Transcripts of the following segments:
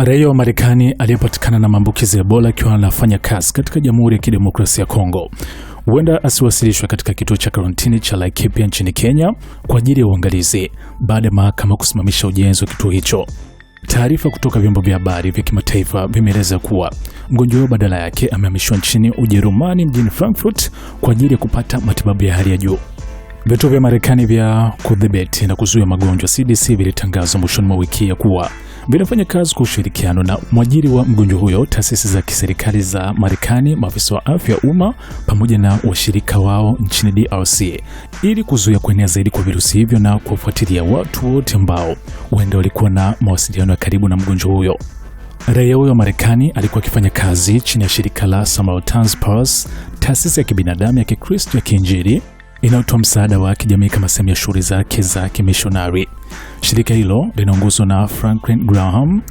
Raia wa Marekani aliyepatikana na maambukizi ya Ebola akiwa anafanya kazi katika Jamhuri ya Kidemokrasia ya Kongo huenda asiwasilishwe katika kituo cha karantini cha Laikipia nchini Kenya kwa ajili ya uangalizi baada ya mahakama kusimamisha ujenzi wa kituo hicho. Taarifa kutoka vyombo vya habari vya kimataifa vimeeleza kuwa mgonjwa huyo badala yake amehamishwa nchini Ujerumani mjini Frankfurt kwa ajili ya kupata matibabu ya hali ya juu. Vituo vya Marekani vya kudhibiti na kuzuia magonjwa CDC vilitangaza mwishoni mwa wiki ya kuwa vinafanya kazi kwa ushirikiano na mwajiri wa mgonjwa huyo, taasisi za kiserikali za Marekani, maafisa wa afya ya umma pamoja na washirika wao nchini DRC ili kuzuia kuenea zaidi kwa virusi hivyo na kuwafuatilia watu wote ambao huenda walikuwa na mawasiliano ya karibu na mgonjwa huyo. Raia huyo wa Marekani alikuwa akifanya kazi chini ya shirika la Samaritan's Purse, taasisi ya kibinadamu ya Kikristo ya Kiinjili inayotoa msaada wa kijamii kama sehemu ya shughuli zake za kimishonari. Shirika hilo linaongozwa na Franklin Graham,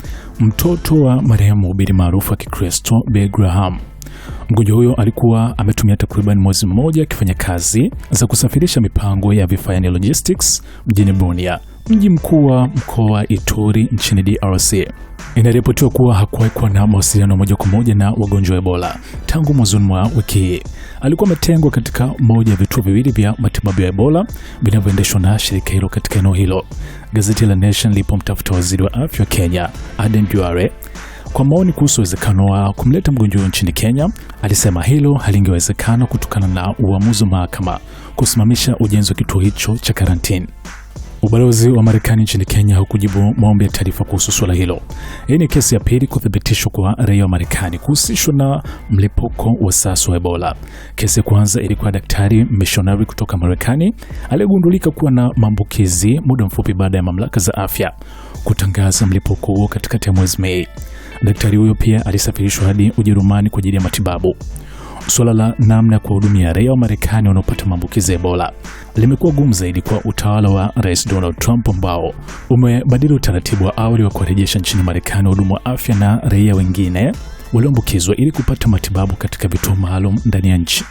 mtoto wa marehemu mhubiri maarufu wa Kikristo Billy Graham. Mgonjwa huyo alikuwa ametumia takriban mwezi mmoja akifanya kazi za kusafirisha mipango ya vifaa yani logistics mjini Bunia, mji mkuu wa mkoa wa Ituri nchini DRC. Inaripotiwa kuwa hakuwahi kuwa na mawasiliano moja kwa moja na wagonjwa wa Ebola tangu mwanzoni mwa wiki hii. Alikuwa ametengwa katika moja ya vituo viwili vya matibabu ya Ebola vinavyoendeshwa na shirika hilo katika eneo hilo. Gazeti la Nation lilipomtafuta waziri wa afya wa Kenya, Aden Duale, kwa maoni kuhusu uwezekano wa kumleta mgonjwa huyo nchini Kenya, alisema hilo halingewezekana kutokana na uamuzi wa mahakama kusimamisha ujenzi wa kituo hicho cha karantini. Ubalozi wa Marekani nchini Kenya haukujibu maombi ya taarifa kuhusu swala hilo. Hii ni kesi ya pili kuthibitishwa kwa raia wa Marekani kuhusishwa na mlipuko wa sasa wa Ebola. Kesi ya kwanza ilikuwa daktari missionary kutoka Marekani aliyegundulika kuwa na maambukizi muda mfupi baada ya mamlaka za afya kutangaza mlipuko huo katikati ya mwezi Mei. Daktari huyo pia alisafirishwa hadi Ujerumani kwa ajili ya matibabu. Suala la namna ya kuwahudumia raia wa Marekani wanaopata maambukizi ya Ebola limekuwa gumu zaidi kwa utawala wa Rais Donald Trump ambao umebadili utaratibu wa awali wa kuwarejesha nchini Marekani wahudumu wa afya na raia wengine walioambukizwa ili kupata matibabu katika vituo maalum ndani ya nchi.